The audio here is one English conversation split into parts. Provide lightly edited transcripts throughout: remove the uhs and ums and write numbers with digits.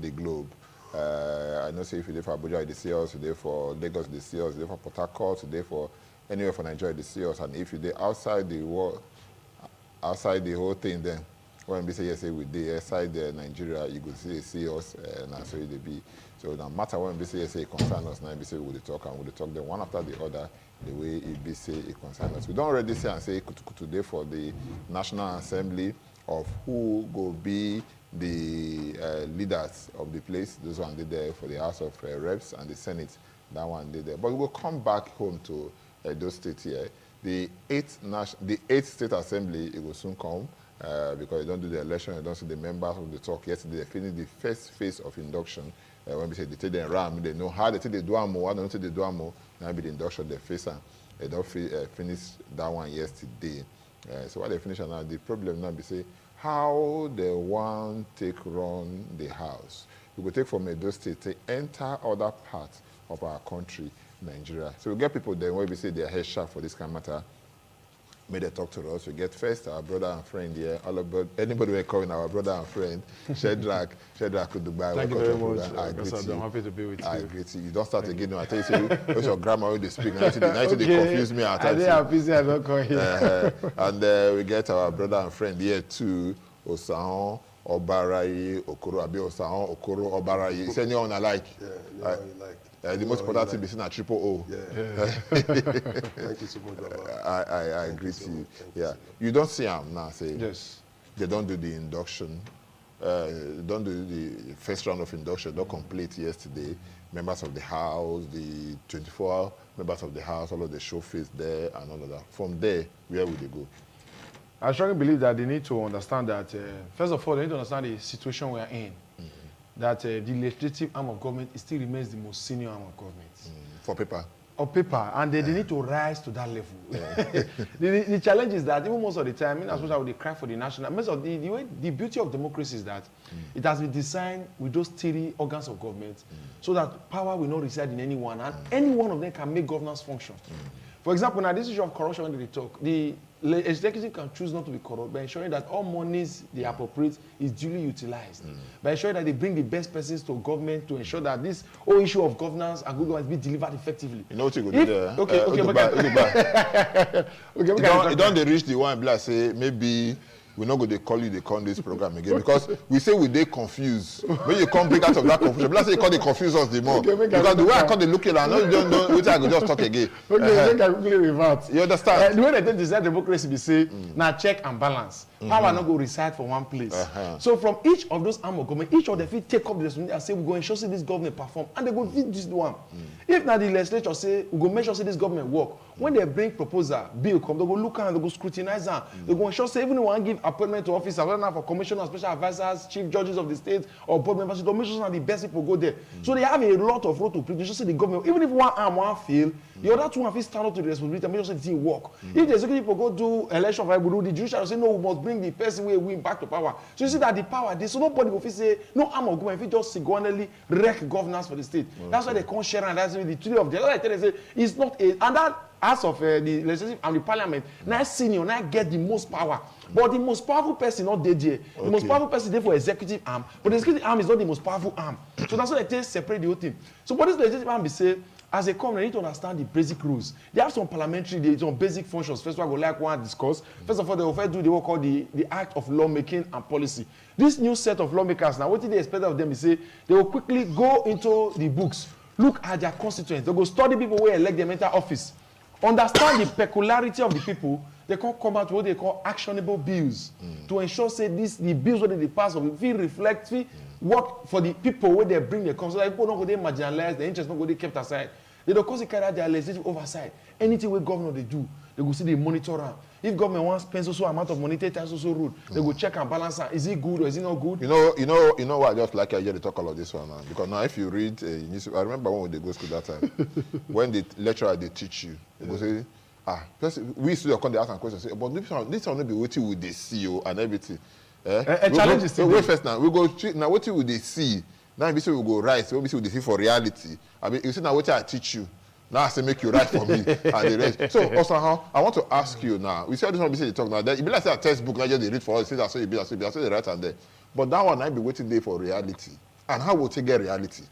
the globe. I know say if you're there for Abuja, they see us, you're there for Lagos, they see us, you're there for Port Harcourt, you're there for anywhere for Nigeria, they see us. And if you're there outside the world, outside the whole thing, then when we say yes, we there outside Nigeria, you could see us, and so they be. So no matter when we say yes, it concern us, now we say we will talk and we will talk them one after the other, the way it be say it concern us. We don't already say and say today for the National Assembly of who will be the leaders of the place. Those one did there for the House of Reps and the Senate. That one did there. But we will come back home to those states here. The 8th State Assembly, it will soon come because you don't do the election, you don't see the members of the talk. Yesterday, they finished the first phase of induction. When we say they take them around, they know how they take the Duamo, how they don't take the Duamo. Now be the induction, they face and they don't finish that one yesterday. So what they finish now, the problem now be say, how they want take run the house. We will take from Edo State to enter other parts of our country, Nigeria. So we get people there when we say they're head sharp for this kind of matter. May they talk to us. We get first our brother and friend here. All about anybody we're calling our brother and friend, Shedrack Dubai. Thank you very much. I'm happy to be with you. I greet you. You don't start again. I tell you, what's your grammar when they speak? Now they confuse me at times. I don't call here. And we get our brother and friend here too, Osahon Obaraye Okoro, Abi Osahon Okoro Obaraye. Is anyone I like? Yeah, you like. The most important thing is in a triple O. Yeah. Thank you so much, Baba. I agree to you. Yeah. You don't see them now, say. Yes. They don't do the induction. Don't do the first round of induction. Don't complete yesterday. Members of the House, the 24 members of the House, all of the show face there and all of that. From there, where will they go? I strongly believe that they need to understand that, first of all, they need to understand the situation we are in. That the legislative arm of government still remains the most senior arm of government. For paper? Of paper, and they need to rise to that level. The challenge is that even most of the time, as much as they cry for the national, most of the beauty of democracy is that it has been designed with those 3 organs of government so that power will not reside in anyone, and any one of them can make governance function. For example, now this issue of corruption when they talk, the executive can choose not to be corrupt by ensuring that all monies they appropriate is duly utilized. By ensuring that they bring the best persons to government to ensure that this whole issue of governance and good governance be delivered effectively. You know what you go do there? Okay, You don't reach the one black say maybe we're not going to call you the con this program again because we say we they confused. When you come bring out of that confusion, let's say you can't confuse us the more. Because the way I can't look at, I know you don't know which I could just talk again. Okay, make I quickly revert. You understand? The way they design democracy, be say now check and balance. Power not go reside for one place. So from each of those arm of government, each of them fit take up the responsibility and say we go ensure say this government perform, and they go fit this one. If now the legislature say we go make sure say this government work, when they bring proposal, bill come, they go look and they go scrutinize them. They go ensure say even if we want give appointment to officers, whether not for commissioners, special advisors, chief judges of the state, or board members, to make sure that the best people go there. So they have a lot of role to play. They just say the government, even if one arm one fail, the other two have to stand up to the responsibility and make sure the thing work. If the executive people go do election, the judiciary say no, we must bring the person we win back to power. So you see that the power there, so nobody will say no arm of government if just single-handedly wreck governance for the state. That's why they can't share, and that's why the 3 of them. That's why I tell say it's not a, and that as of the legislative and the parliament, now senior, now get the most power. But the most powerful person not there. The most powerful person there for executive arm, but the executive arm is not the most powerful arm. So that's why they separate the whole thing. So what is the legislative arm? They say, as a company, they need to understand the basic rules. They have some parliamentary, some basic functions. First of all, I would like one to discuss. First of all, they will first do the work called the act of lawmaking and policy. This new set of lawmakers, now what did they expect of them? They say they will quickly go into the books, look at their constituents. They go study people who elect them enter office. Understand the peculiarity of the people, they can come out with what they call actionable bills to ensure say the bills whether they pass or will reflect work for the people where they bring the council. So people don't go they marginalized, the interest not go they kept aside. They don't cause carry out their legislative oversight. Anything where governor they do, they go see the monitor am. If government wants spend so amount of money, take so road, they go check and balance am. Is it good or is it not good? You know what? I just like I hear they talk all of this one now. Because now if you read I remember when they go school that time, when the lecturer they teach you, they go say, we used to come they ask a question, say, but this one will be waiting with the CEO and everything. Challenge is still wait first now. We go now what will they see? Now we say we go right, so we see what they see for reality. I mean you say now what I teach you. Now I say make you right for me and the rest. So also how I want to ask you now. We see all this one we say they talk now. It be like a textbook, now just they read for us, say that's so you be, that's so they write and there. But that one I be waiting there for reality. And how will it get reality?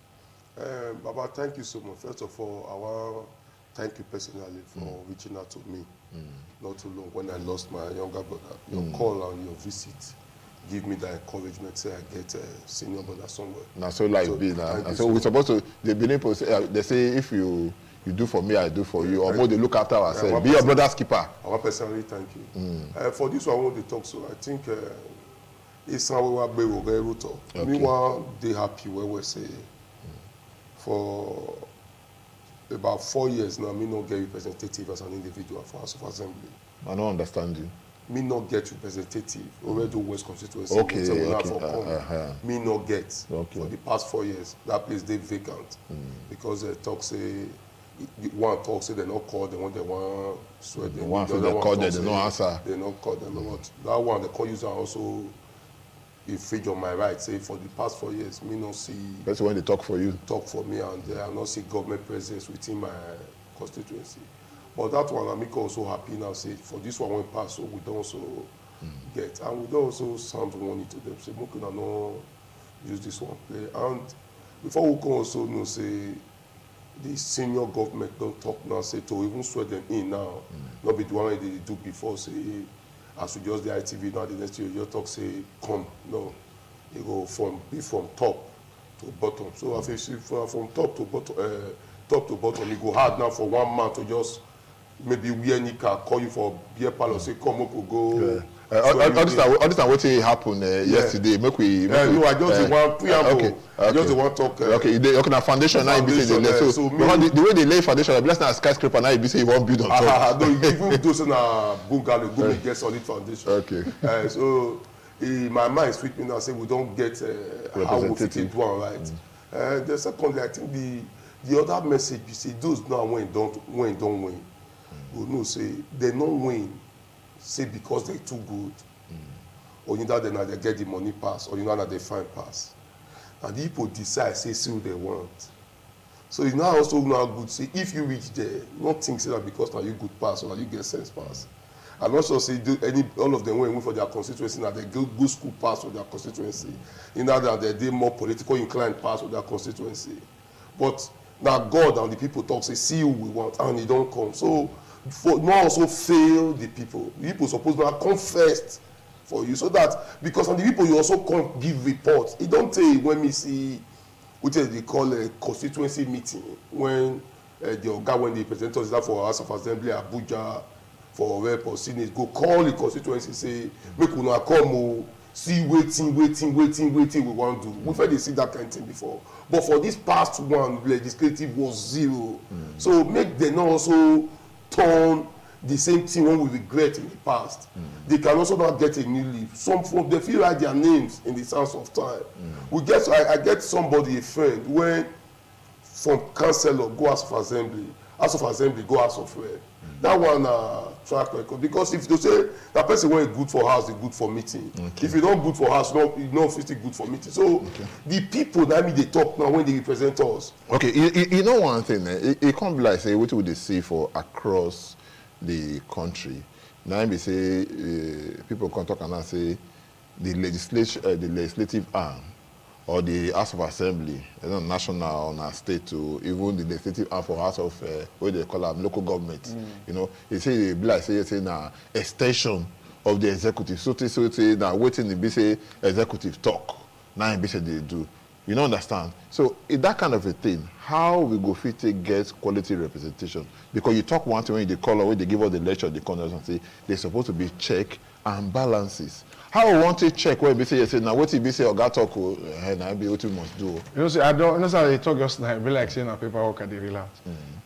Baba, thank you so much. First of all, I want to thank you personally for reaching out to me not too long when I lost my younger brother. Your call and your visit give me that encouragement. Say I get a senior brother somewhere. Now, so like so, be now. And so we're supposed to. They say if you do for me, I do for you. Or more they look after ourselves. Be your brother's keeper. I want personally thank you. For this one, I want to talk. So I think it's somewhere where we will talk. Meanwhile, they happy where we say for about 4 years now, me not get representative as an individual for House of Assembly. I don't understand you. Me not get representative. Already West Constituency. Okay. Me not get for the past 4 years. That place they vacant because they talk say one talk say they not call them when they want swear them. One say they call them, they no answer. They not call them. That one they call you also infringe on my rights. Say for the past 4 years, me not see. That's when they talk for you. Talk for me, and I not see government presence within my constituency. But that one, I'm also happy now. Say for this one went past, so we don't also get, and we don't also sound money to them. Say, we can not use this one play. And before we can also know, say the senior government don't talk now. Say to even swear them in now, not be the one they do before. Say as we just the ITV now, the next year you talk say come no, you go from top to bottom. So if you see from top to bottom, you go hard now for one man to just maybe we any can call you for beer parlor say come up or go. All this time what happened yesterday. Make we. No, I just want preamble. I just want talk. Okay, now foundation now you be say they lay. So the way they lay foundation, bless na skyscraper now you be say you want build on top. No, even those na bungalow go get solid foundation. Okay. So in my mind sweet me now say we don't get how we fit do one right. The secondly, I think the other message you say those now when don't win. We know say they don't win. Say because they're too good, or you know that they get the money pass, or you know that they find pass. And the people decide, say, see what they want. So you now also know good, say, if you reach there, not think say that because now you good pass, or that you get sense pass. And also say, all of them went for their constituency, now they go good school pass with their constituency. You know that they more political inclined pass with their constituency. But now God and the people talk, say, see who we want, and they don't come. So, for not also fail the people. The people supposed to come first for you, so that because on the people you also come give reports. It don't take when me see what they call a constituency meeting when when the present us that for House of Assembly Abuja for rep or Senate go call the constituency say make una come see waiting we want to do. We've heard they see that kind of thing before, but for this past one legislative was zero. So make them also turn the same thing when we regret in the past. They can also not get a new leaf. Some folk they feel like their names in the sense of time. I get somebody, a friend, when from councillor go House of Assembly go House of Rep. That one track record, because if you say that person when it's good for house, it's good for meeting. If you don't good for house, you don't feel good for meeting. So the people that they talk now when they represent us. Okay, you know one thing, it can't be like say what would they see for across the country. Now we say people can talk and say the legislative arm or the House of Assembly, national or state to even the legislative arm for House of what they call them local government. You know, they say they be like say now extension of the executive. So say now waiting to be say executive talk. Now be say they do. You don't understand. So in that kind of a thing, how we go fit to get quality representation? Because you talk one thing when they call or when they give us the lecture, the corners and say they're supposed to be check and balances. How we want to check when we say you say now what if we say Oga talk and I be what we must do. You know, say I don't. You know, say they talk just now. Be like saying a paperwork at the relax.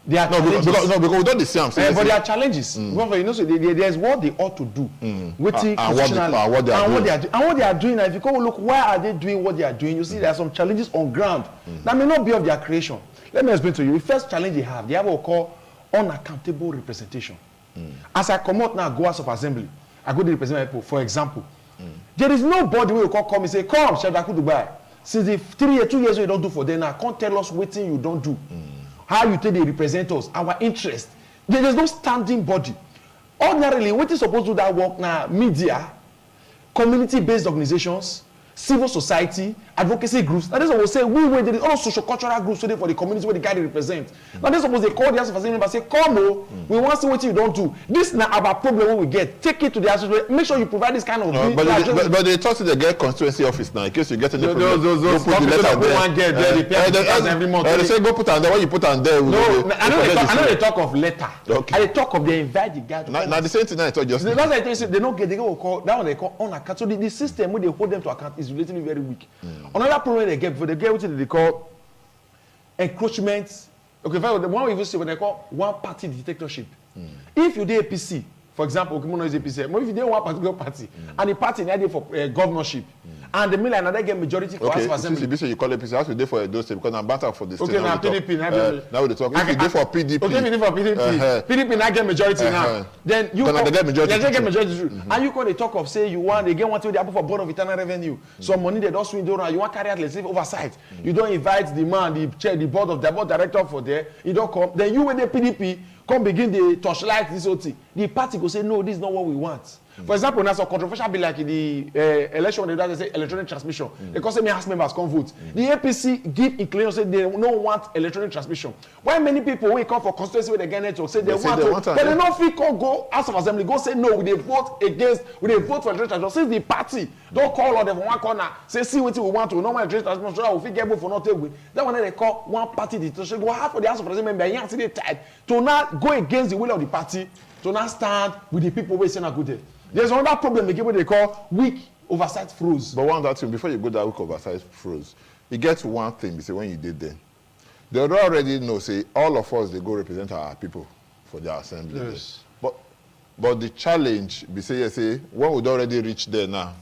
There are because we don't the same. But there are challenges. You know, so there's what they ought to do. And what they are doing. If you go look, why are they doing what they are doing? You see, there are some challenges on ground that may not be of their creation. Let me explain to you. The first challenge they have what we call unaccountable representation. As I come out now, go House of Assembly, I go to represent people. For example, there is nobody who will come and say, "Come, Shedaku Dubai." Since the 2 years you don't do for them now, can't tell us what you don't do. How you take the represent us, our interest. There is no standing body. Ordinarily, what is supposed to do that work now? Media, community-based organizations, civil society, advocacy groups. That is what we say. We were there all social cultural groups today for the community where the guy they represent. Now this suppose they call the House of Assembly members say, come we want to see what you don't do. This now our problem we get. Take it to the House. Make sure you provide this kind of. But they talk to the get constituency office now in case you get any problem. Those put the letter there. Every month. They say go put on there. When you put on there. No, I know they talk of letter. Okay. I talk of they invite the guy. Now the same thing I told you. They don't get. They go call that one they call on account. So the system where they hold them to account is relatively very weak. Another problem they get before they get what they call encroachment. Okay, the one we even say when they call one party dictatorship. If you do APC, for example, Okimono is APC, but if you do one particular party and the party needed for governorship, and the middle another get majority for House of Assembly. Okay, you call APC, how to do for those because I'm better for the state. Okay, now PDP. Now we talk. If you do for PDP. Okay, if you do for PDP. PDP now get majority now. Then you they get majority. They get majority. And you call the talk of say you want, they get one to the for board of internal revenue. Some money they don't swing down. You want carry out let's say oversight. You don't invite the man, the chair, the board director for there. You don't come. Then you with the PDP come begin the torchlight this whole thing. The party go say no, this is not what we want. For example, now some controversial be like in the election they say electronic transmission. They call say me House members come vote. The APC give inclination say they don't want electronic transmission. Why many people when come for constituency where they get network say they want to, but they don't feel go House of Assembly go say no, they vote against, we they vote for electronic transmission. Since the party don't call all them from one corner, say see what we want to, no more electronic transmission, so we get vote for not take with. That one they call one party dictatorship. Go half of the House of Assembly members young see they tied to not go against the will of the party, to not stand with the people who say not good. There's another problem again what they call weak oversight froze. But one that thing before you go that weak oversight froze, you get one thing. You say when you did then, they already know. Say all of us they go represent our people for their assembly. Yes. But the challenge, be say when we already reach there now,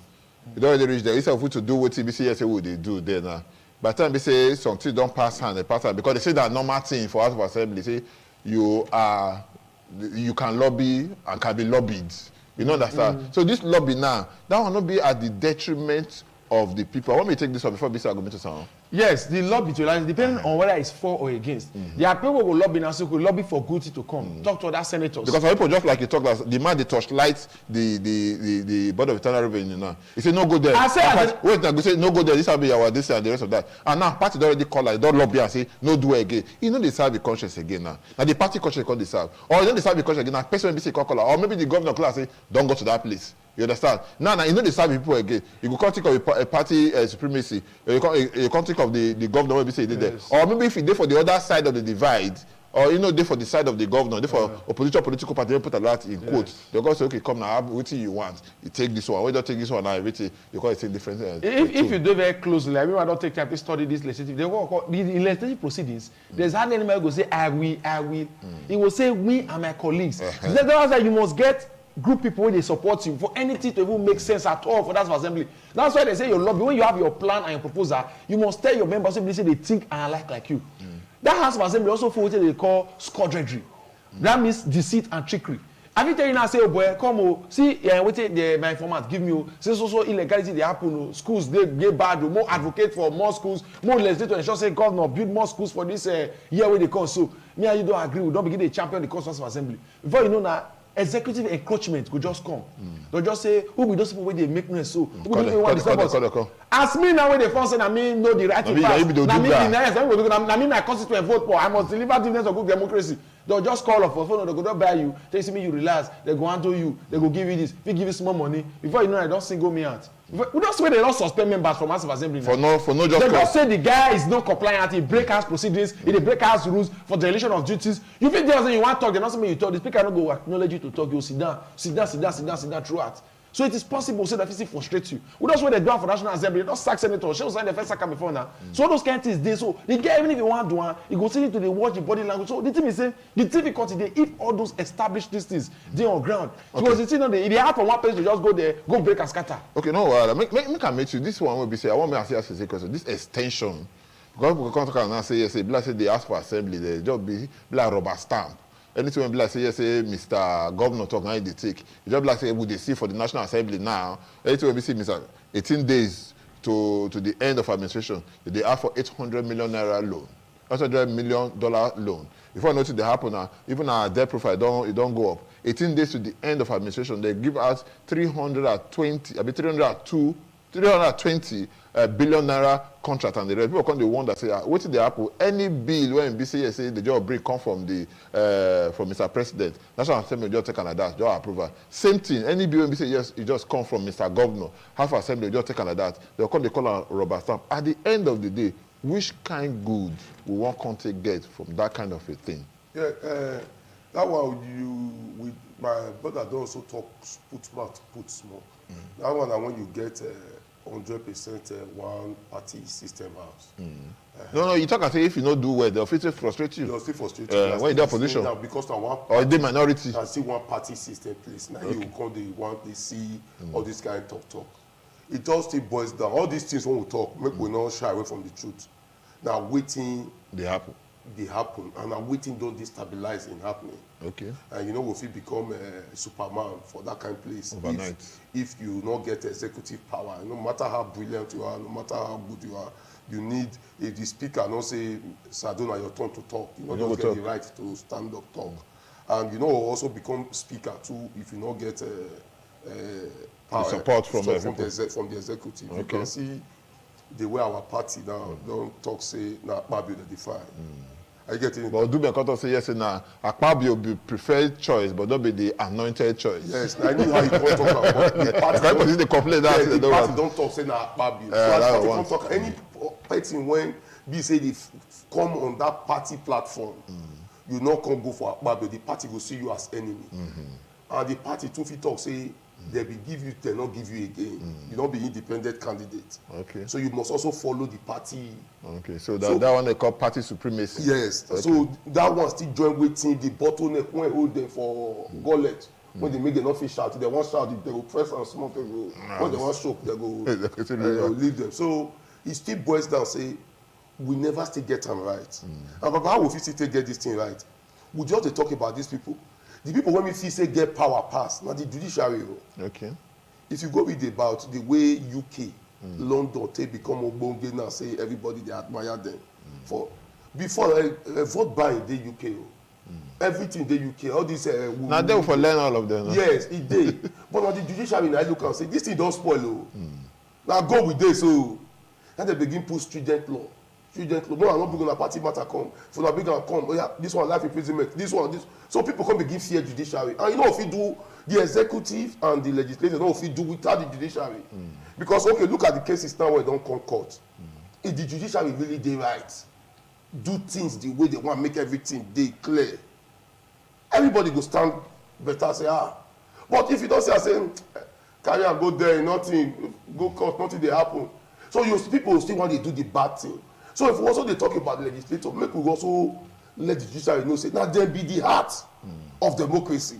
we already reach there. Instead of we to do what we say what they do there now. By the time they say something don't pass hand, they pass hand because they say that normal thing for House of Assembly. Say you can lobby and can be lobbied. You know understand? So this lobby now, that will not be at the detriment of the people. I want me to take this one before this argument to sound. Yes, the lobby to line depending on whether it's for or against. There are people who will lobby now, so could lobby for Guti to come. Talk to other senators. Because some people just like you talk, the man they torchlight the board of internal revenue now. He say no go there. Wait, now go say no go there. This will be our this and the rest of that. And now party already call like don't lobby and say no do it again. You know they serve the conscience again now. Now the party conscience can't serve, or you know they serve the conscience again. Now person will be say call or maybe the governor call and say don't go to that place. You understand? Now, you know they serve people again. You go think of a party supremacy. You can't think of the governor when we say they there. Or maybe if you did for the other side of the divide, or you know they for the side of the governor, they for opposition political party, they put a lot in quotes. They go say, okay, come now, what you want? You take this one. Why don't take this one now? Everything you call it same difference. If you do very closely, I mean, I don't take time to study this legislative. They work the legislative proceedings. There's hardly anybody who go say I will. He will say we and my colleagues. That's why you must get group people when they support you for anything to even make sense at all for that assembly. That's why they say your lobby, when you have your plan and your proposal, you must tell your members they say they think and like you. That House of Assembly also for what they call scoundrelry. That means deceit and trickery. Have you tell you now say, oh boy, come see my informant give me say so illegality they happen, schools they get bad, more advocate for more schools, more legislature ensure say governor build more schools for this year where they come. So me and you don't agree, we don't begin to champion the cause of Assembly. Before you know now executive encroachment could just come. They'll just say, who be those people where they make noise so? Ask me now when they first say, I mean, know the right to pass. I mean, my constituent vote for. I must deliver dividends of good democracy. They'll just call up for phone, they'll go buy you. They see me, you relax. They go handle you. They go give you this. If you give you small money, before you know, I don't single me out. We don't swear they don't suspend members from House of Assembly. For no just they just say the guy is not compliant. He break House procedures. He break House rules for the relation of duties. You think there you want to talk, they're not something you talk. The speaker don't go acknowledge you to talk. You sit down throughout. So it is possible so that if it frustrates you. We don't swear they do it for National Assembly. They don't sack senators. She was saying the first sack before now. So those kind of things there. So the guy even if you want to do one, you go see to the watch the body language. So the thing is saying the difficulty there if all those established these things they on ground. Because the thing on the hard for one place to just go there, go break and scatter. Okay, no, make I make you this one will be say I want me to ask you a question. This extension, because we can't talk and say yes, they ask for assembly, they just be like rubber stamp. Anything when like say yes, say Mr. Governor talk now they take. You just like say would they see for the National Assembly now? Anything when we see Mr. 18 days to the end of administration, they ask for 800 million naira loan, $800 million loan. Before nothing they happen now, even our debt profile don't go up. 18 days to the end of administration, they give us 320 billion naira contract and the rest. People come the one that say, what did they happen? Any bill when BC say the job break come from the from Mr. President. National Assembly just take like that, just approval. Same thing. Any bill when BC yes, it just come from Mr. Governor. Half Assembly just take like that. They call a rubber stamp. At the end of the day, which kind good we want country get from that kind of a thing? Yeah, that one with my brother don't also talk put smart, put small. That one and when you get 100% one party system house. No, you talk and say if you don't do well, they'll still frustrate you. They'll still frustrate you. When in their position. Now because now one or the minority. And see one party system place. Now you come the one they see all this kind of talk. It all still boils down. All these things when we talk, make we not shy away from the truth. Now waiting They happen. And now waiting don't destabilize in happening. Okay. And you know if you become a Superman for that kind of place overnight. If you not get executive power, no matter how brilliant you are, no matter how good you are, you need if the speaker not say Sadona your turn to talk, you know just get the right to stand up talk. And you know also become speaker too if you not get power, support from the executive. Okay. You can see the way our party now don't talk say now Akpabio they define. I get it. But do be a say yes now Akpabio be preferred choice, but don't be the anointed choice. Yes, I know how you want to talk about the party. They complain that the party don't talk say now Akpabio. So don't talk any person when be say they come on that party platform, you not come go for Akpabio. The party will see you as enemy, and the party too fit talk say. They will give you, they not give you again. You don't be independent candidate. Okay. So you must also follow the party. Okay. So that one they call party supremacy. Yes. Okay. So that one still join waiting the bottleneck when hold them for gullet. When they make them not fish out, they want shout, they will press and smoke. They go. When they want choke, they go leave them. So it still boils down. Say we never still get them right. And how will we still get this thing right? We just talk about these people. The people when we feel say get power pass, not the judiciary. Okay. If you go read about the way UK, London, they become Obonge now, say everybody they admire them. For before vote buy in the UK, everything in the UK, all this. Now they will for learn all of them. No? Yes, it did. But on the judiciary, I look and say this thing don't spoil. Now go with this, so then they begin put stringent law. No, I'm not big on a party matter come. For not big on come, oh yeah, this one life imprisonment, this one, this. So people come begin fear judiciary. And you know if you do the executive and the legislature, know if you do without the judiciary. Because okay, look at the cases now where they don't come court. If the judiciary really they right, do things the way they want, make everything they clear. Everybody go stand better say But if you don't say carry and go there, nothing, go court, nothing they happen. So you people still want to do the bad thing. So if we also they talk about the legislature, make we also let the judiciary know say now them be the heart of democracy.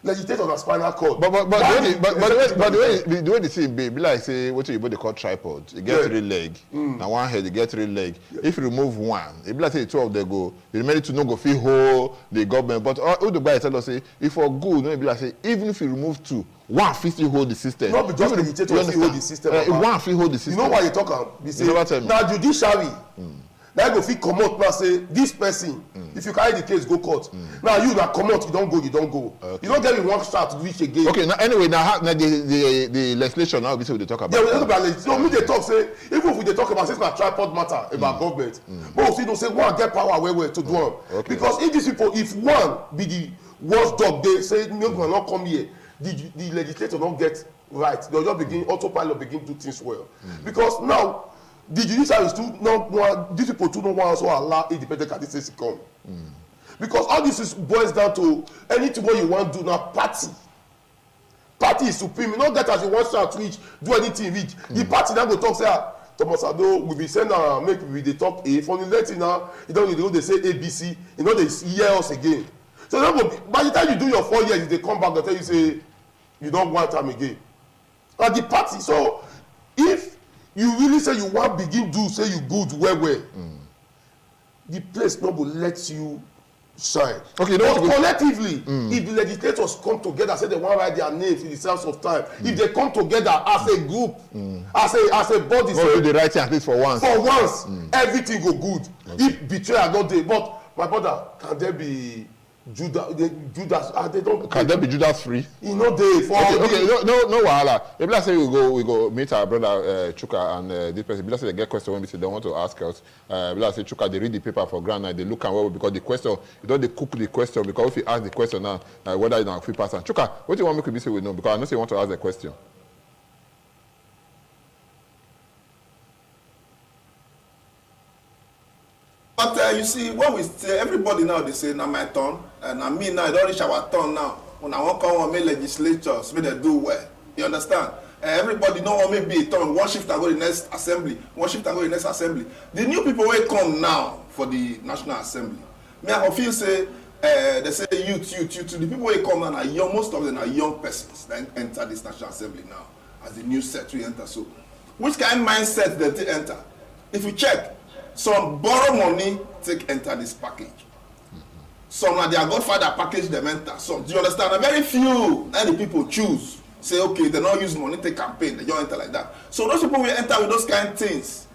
Legislature na spinal cord. But the way they say be like say what you they call tripod. You get 3 leg. Now one head you get 3 leg. If you remove one, it be like say 2 of them go. The remaining 2 no go fit hold the government. But all the guy tell us say if for good, no be like say even if you remove 2, one fit hold the system. Not be just legislature fit hold the system. One fit hold the system. You know why you talk am? Be say now judiciary. Now go fit comot now say this person if you carry the case go court now you na comot you don go okay. You don't get in one shot to reach again. Okay, now anyway now the legislation now be say we dey talk about. Yeah, we dey talk about legislation. So me dey talk say even if we dey talk about say na tripod matter about government but we still know say one get power well to do am. Okay. Because if these people if one be the watchdog they say make una not come here the legislature don't get right they just begin autopilot begin do things well because now the judiciary is too not want these people too don't want also allow independent candidates to come because all this is boils down to anything what you want to do now party is supreme you no get as you want to reach do anything reach the party now go talk say Thomas Ado we be send make we dey talk A for the next now you don't they say ABC you know they hear us again so by the time you do your 4 years they come back they tell you say you don't want time again and the party so if you really say you want begin do say you good well the place no go let you shine. Okay, but collectively if the legislators come together say they want write their names in the sense of time if they come together as a group as a body say do the right thing at least for once everything go good if betrayal no dey but my brother can there be Judas, they don't. Can there be Judas free? You know they for okay, no wahala. If let's say we go meet our brother Chuka and this person, let's say they get question when we say they want to ask us. Let's say Chuka, they read the paper for ground and they look and well because the question, you don't they cook the question because if you ask the question now, whether you know free person. Chuka, what do you want me to be say we know? Because I know say you want to ask the question. But you see, what we say, everybody now they say, now my turn, and I mean now it don't reach our turn now. When I want to come and make legislatures, make them do well. You understand? Everybody know what may be a turn. One shift and go to the next assembly. One shift and go to the next assembly. The new people will come now for the National Assembly. Me I feel say they say youth. The people will come now are young. Most of them are young persons that enter this National Assembly now as the new set to enter. So, which kind of mindset that they enter? If you check. Some borrow money, take enter this package. Some are their godfather package them enter. So do you understand? And very few any people choose. Say okay, they don't use money, take campaign, they don't enter like that. So those people will enter with those kind of things.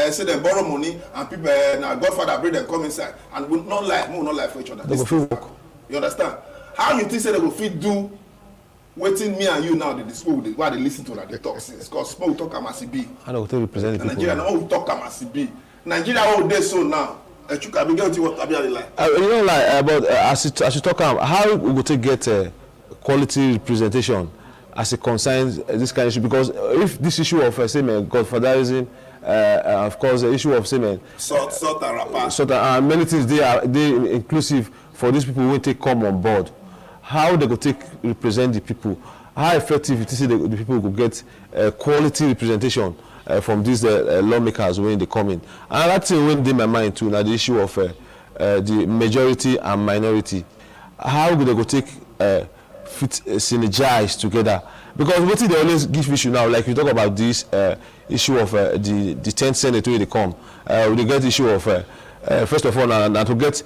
Say they borrow money and people now godfather bring them come inside and will not lie for each other. They go fit work. You understand? How you think say they go fit do waiting me and you now the people why they listen to that they talk since because people talk am I don't tell you represent the people. Nigeria now we talk am Nigeria all day so now. Chuka, get what I be like. You know, like about as you talk about how we go to get quality representation as it concerns this kind of issue because if this issue of godfatherism, of course, the issue of sort and many things they are inclusive for these people who take come on board. How they go take represent the people? How effective it is the people will get quality representation? From these lawmakers when they come in. And that thing went in my mind too, now the issue of the majority and minority. How would they go take synergize together? Because what they always give issue now, like you talk about this issue of the 10th Senate where they come, they get the issue of, first of all, now to get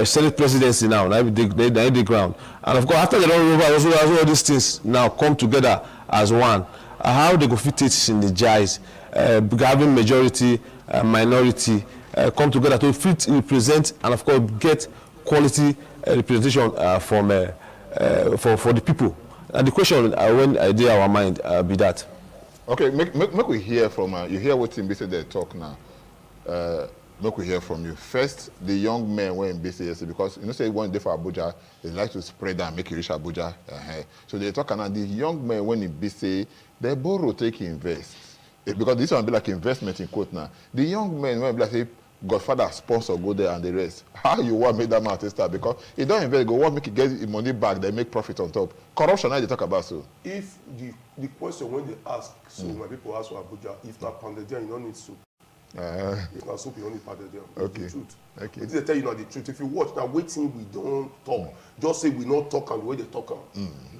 Senate presidency now, they the ground. And of course, after they don't remember, all these things now come together as one. How they go fit it synergize, having majority, minority come together to fit represent and of course get quality representation from for the people. And the question when I did our mind be that. Okay, make we hear from you hear what Timbi said they talk now. Make we hear from you. First, the young men were in BCS because you know say one day for Abuja, they like to spread and make it reach Abuja. So they talk and the young men when in BCA, they borrow, take invest. Because this one be like investment in quote now. The young men when be like say Godfather sponsor go there and the rest. How you want make that man to start? Because he don't invest, go want make it get money back, they make profit on top. Corruption now they talk about so. If the question when they ask, so when people ask for Abuja, if not pounded there, you don't need soup. If not soup, you don't need pounded there. Okay. The truth. Okay. They tell you not the truth. If you watch now, waiting we don't talk. Just say we not talk and the way they talk.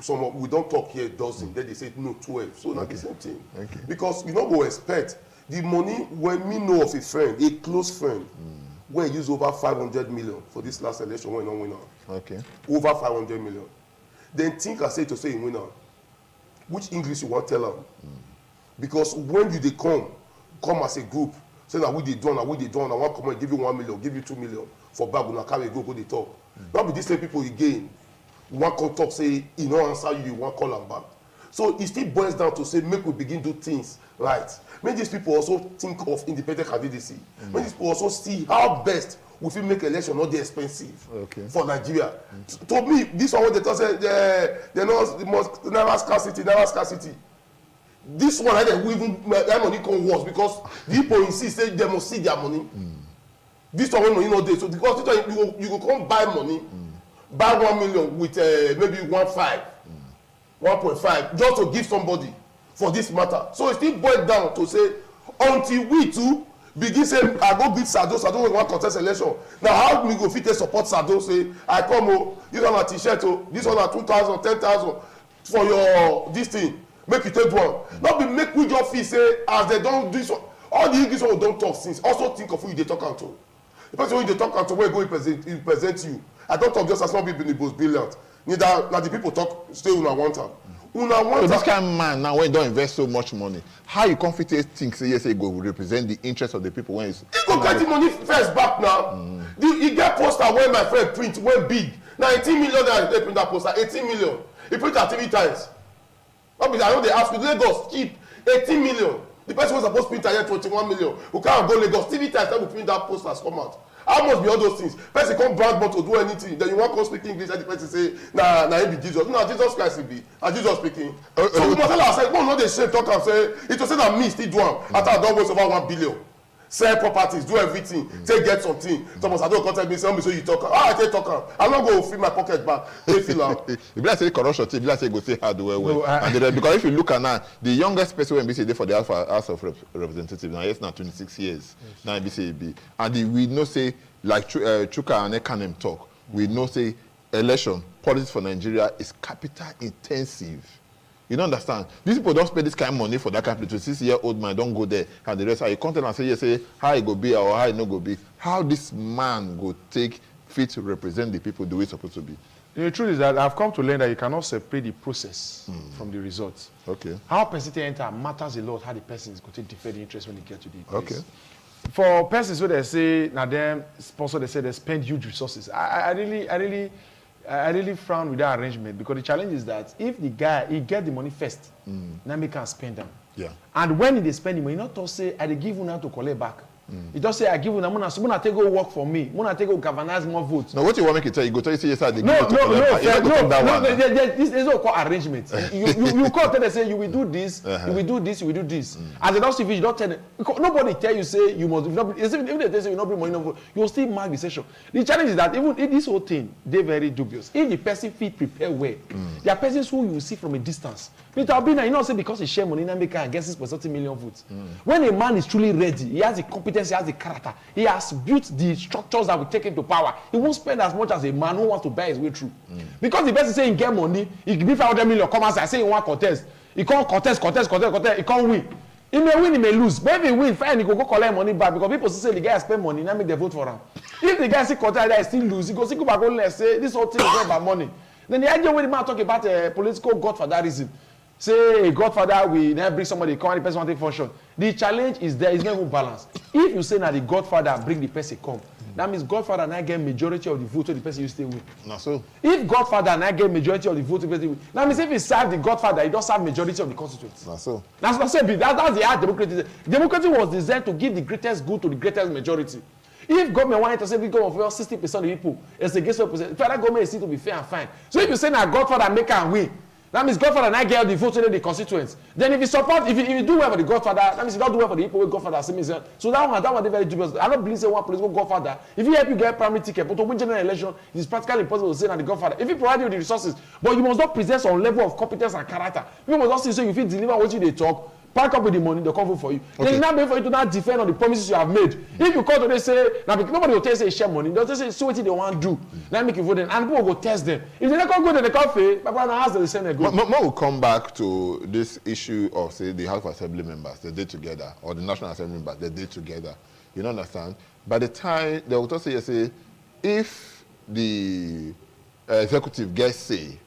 Some we don't talk here dozen. Then they say no 12. So not the same thing. Okay. Because you don't go expect the money when me know of a friend, a close friend, where he used over 500 million for this last election when he win out. Okay. Over 500 million. Then think I say to say he win out. Which English you want to tell them? Because when you they come as a group, say now we they done, I want to come and give you 1 million, give you 2 million for bag when I carry go they talk. Now be these same people again. One come talk say he no answer you, one call them back. So it still boils down to say make we begin do things right. Make these people also think of independent candidacy. Make these people also see how best we fit make election not dey expensive for Nigeria. To me, this one wey they talk say they know the most never scarcity. This one I dey even that money come worse because the people insist say they must see their money. This one when money no dey so because this one you go come buy money, buy 1 million with maybe 1.5 just to give somebody for this matter. So it still boils down to say until we too begin say I go beat Sado wey wan contest election. Now how we go fit take support Sado say I come this one na t-shirt this one na 2,000 10,000 for your this thing make you take one. Not be make we just feel say as they don do this one all the English one we don talk since also think of who you dey talk am to. The person wey you dey talk am to wey go present you. I don talk just as some people in the most brilliant. Neither na the people talk stay una want am. So this kind of man now when you don't invest so much money, how you confidently think say yes, go represent the interest of the people when it's he go get the money first back now. He get poster where my friend print when big Now 18 million they print that poster, 18 million. He print that 3 times. I know they ask me, Lagos cheap, 18 million. The person was supposed to print here 21 million. We can't go Lagos 3 times, then we print that posters come out. How must be all those things? Person come brand but to do anything. Then you want to speak English and the person say, nah, he be Jesus. No, Jesus Christ will be. And Jesus speaking. So we must tell ourselves, no, they say talk and say, it was said that me still do them. After I don't waste over 1 billion. Sell properties, do everything, take get something. Thomas, I don't contact me, say, so you talk. I take talk. I'm not going to fill my pocket back. They fill out. If you say corruption, if you say go say hardware, because if you look at now, the youngest person when BC for the House of Representatives now, yes, now 26 years. Yes. Now BCB, and we know say like Chuka and Ekanem talk. We know say election politics for Nigeria is capital intensive. You don't understand. These people don't spend this kind of money for that kind of 26-year-old man. Don't go there. And the rest, you come and say, yes, say how it go be or how it no go be. How this man go take fit to represent the people the way it's supposed to be. The truth is that I've come to learn that you cannot separate the process from the results. Okay. How person enter matters a lot. How the person is going to defend the interest when they get to the place. Okay. For persons who they say now them sponsor, they say they spend huge resources. I really frown with that arrangement because the challenge is that if the guy he get the money first, now he can spend them. Yeah. And when they spend the money, not to say I give you now to collect back. He just say I give you now. Muna take go work for me. Muna take go galvanize more votes. Now what you want me to tell you? Go tell you say yes I give no. There's no call arrangement. you call tell them say you will do this, you will do this, you will do this. As they don't see if you don't tell them, nobody tell you say you must. Even if they say you not bring money, you will still mark the session. The challenge is that even if this whole thing they very dubious. If the person fit prepare well, there are persons who you see from a distance. Peter Obina, you know, say because he share money, now make and gets 6.30 million votes. When a man is truly ready, he has the competence, he has the character, he has built the structures that will take him to power. He won't spend as much as a man who wants to buy his way through. Because the person say he get money, he give 500 million, come and say he want contest. He can't contest, he can't win. He may win, he may lose. But if he win, fine, he go collect money back because people say the guy spend money, now make they vote for him. If the guy see contest, he still lose, he go back home and say this whole thing is not about money. Then the idea when the man talk about a political godfatherism. Say a godfather will never bring somebody, come and the person want to take function. The challenge is there, it's not even balanced. If you say that the godfather bring the person come, that means godfather now get majority of the vote so the person you stay with. Not so. If godfather now get majority of the vote, that means if he serve the godfather, he don't serve majority of the constituents. Not so. That's not saying that's the hard democracy. Democracy was designed to give the greatest good to the greatest majority. If government wanted to say we go for 60% of the people, it's against 1%. Federal government is still to be fair and fine. So if you say that godfather make and win, that means Godfather and I get the vote to the constituents. Then if you support, if you do well for the Godfather, that means you don't do well for the people with Godfather. So that one is very dubious. I don't believe say one political Godfather. If he help you get primary ticket, but to win general election, it is practically impossible to say that the Godfather. If he provide you the resources, but you must not present some level of competence and character. People must not see so you feel deliver what you they talk. Pack up with the money, they'll come vote for you. Okay. Then it's not made for you to not defend on the promises you have made. If you call today say, now nobody will tell you say share money, they'll say see what they want to do. Now make you vote them, and people will go test them. If they don't go, then they can't fail. But when I ask them, they say they go. We'll come back to this issue of say the House of Assembly members, they did together, or the National Assembly members, they did together. You don't understand? By the time they will also say, if the executive gets say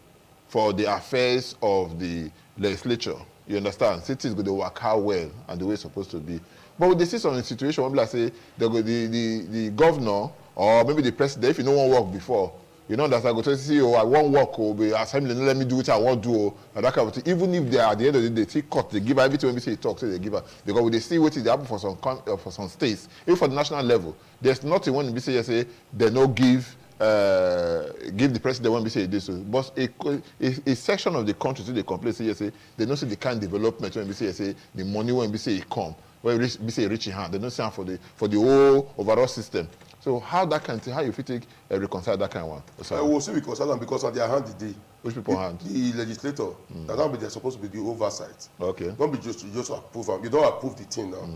for the affairs of the legislature. You understand? Cities go to work out well and the way it's supposed to be. But with the system situation, when people say the governor or maybe the president, if you don't want to work before, you know that I go to say, oh, I won't work, or be assembly, let me do what I want to do, and that kind of thing. Even if they are at the end of the day, they cut, they give everything when we say talk, so they give her. Because when they see what is happening for some states, even for the national level, there's nothing when we say they no give the president when we say this, but a section of the country, so they complain, say they don't see the kind of development when we say the money when we say it come, when we say reach in hand, they don't see for the whole overall system. So how that kind of thing, how you fit take reconcile that kind of one? I will see reconcile them because on their hand the day. Which people hand? The legislator. That don't be they're supposed to be the oversight. Okay. Don't be just approve them. You don't approve the thing now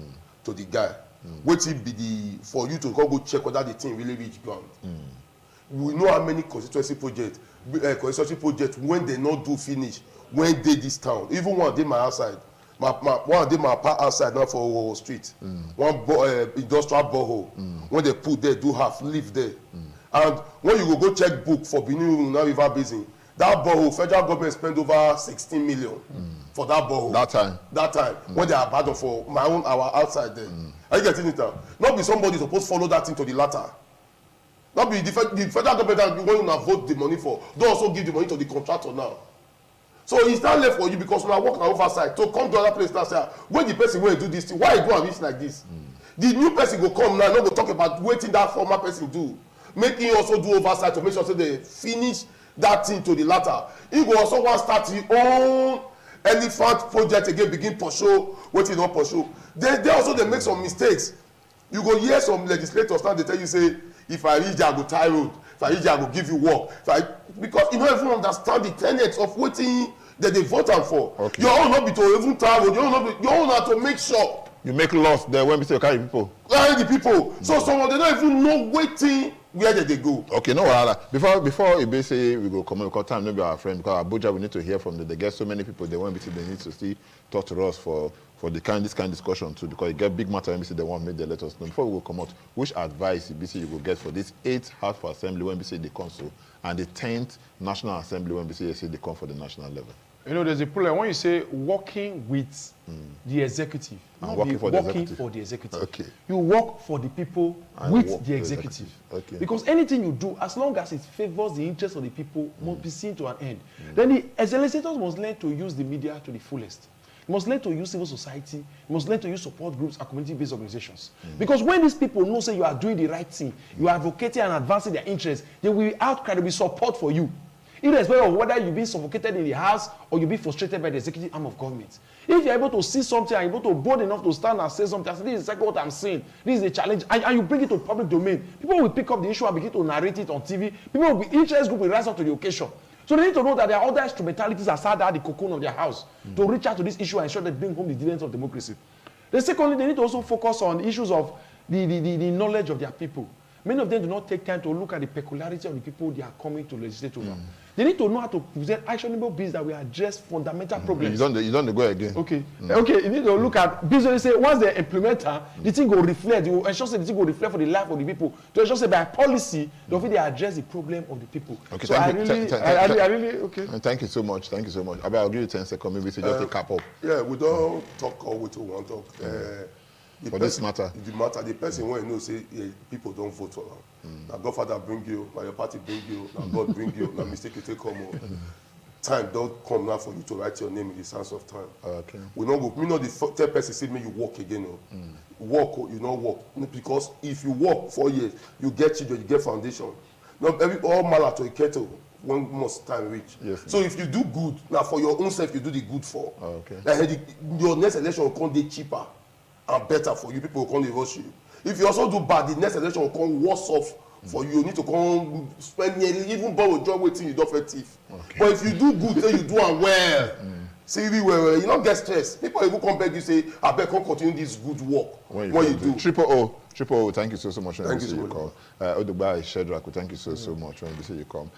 to the guy. Wait till be for you to go check whether the thing really reach ground. We know how many constituency projects when they not do finish, when they this town, even one day my outside, one day my part outside now for street, one industrial borehole, when they put there, do half, leave there. And when you go check book for Benin River Basin, that borehole, federal government spent over 16 million for that borehole. That time, when they are abandoned for my own our outside there. Are you getting it now? Not be somebody supposed to follow that thing to the latter. Not be the federal government that you want to vote the money for. Don't also give the money to the contractor now. So it's not left for you because when I work on oversight to come to other place and say, when the person will do this thing, why you go and reach like this? The new person go come now, not go talk about waiting that former person do. Make him also do oversight to make sure so they finish that thing to the latter. He go also want to start his own elephant project again, begin pursue what he don't pursue. They also they make some mistakes. You go hear some legislators now they tell you say, if I reach there, I go tie road. If I reach there, I go give you work. Because you don't even understand the tenets of waiting that they vote for. Okay. Your own not be to even tie road. Your own not to make sure. You make laws there when we say carry people. Carry the people. So some of them don't even know waiting where they go. Okay, no wahala. Before Ibe say we go come because time maybe our friend because Abuja we need to hear from them. They get so many people they want to they need to see talk to us for this kind of discussion too because you get big matter when they want me they let us know. Before we go come out, which advice you will get for this 8th House of Assembly when we say they council and the 10th National Assembly when we say they come for the national level? You know, there's a problem when you say working with the executive, not working for the executive. Okay. You work for the people and with the executive. Okay. Because anything you do, as long as it favors the interests of the people, must be seen to an end. Then the legislators must learn to use the media to the fullest. You must learn to use civil society. You must learn to use support groups and community-based organizations. Because when these people know, say you are doing the right thing, you are advocating and advancing their interests, they will outcry, there will be support for you. Irrespective of whether you've been suffocated in the house or you've been frustrated by the executive arm of government. If you're able to see something and you're able to bold enough to stand and say something, this is exactly what I'm saying, this is a challenge, and you bring it to public domain, people will pick up the issue and begin to narrate it on TV. People will be interest group will rise up to the occasion. So they need to know that there are other instrumentalities aside the cocoon of their house to reach out to this issue and ensure they bring home the dividends of democracy. Then secondly, they need to also focus on issues of the knowledge of their people. Many of them do not take time to look at the peculiarity of the people they are coming to legislate over. They need to know how to present actionable bills that will address fundamental problems. You don't go again. Okay. Okay, you need to look at bills that say once they implement the thing will reflect, you will ensure that the thing will reflect for the life of the people. To ensure that by policy, they address the problem of the people. Okay, so I really, okay. Thank you so much. Thank you so much. I'll give you 10 seconds, maybe to just take cap up. Yeah, we don't talk all we want to talk. This matter. The person when you know say people don't vote for them. Now Godfather bring you, now your party bring you, now God bring you, now mistake you take come on. Time don't come now for you to write your name in the sands of time. Okay. We not go. Me know the third person say me you walk again. Walk or you not walk because if you walk 4 years, you get children, you get foundation. Not all matter to a kettle. When most time reach. Yes, so if you do good, now for your own self, you do the good for. Okay. Your next election will come day cheaper and better for you. People will come divorce you. If you also do bad, the next election will come worse off for you. You need to come spend nearly even borrow job waiting you don't fit thief. Okay. But if you do good, then you do and well. See really well, you don't get stressed. People will come back you say, I bet can continue this good work. When you do. Triple O, thank you so much. Thank you so much. Odugba Shedrack, thank you so much when you say you come.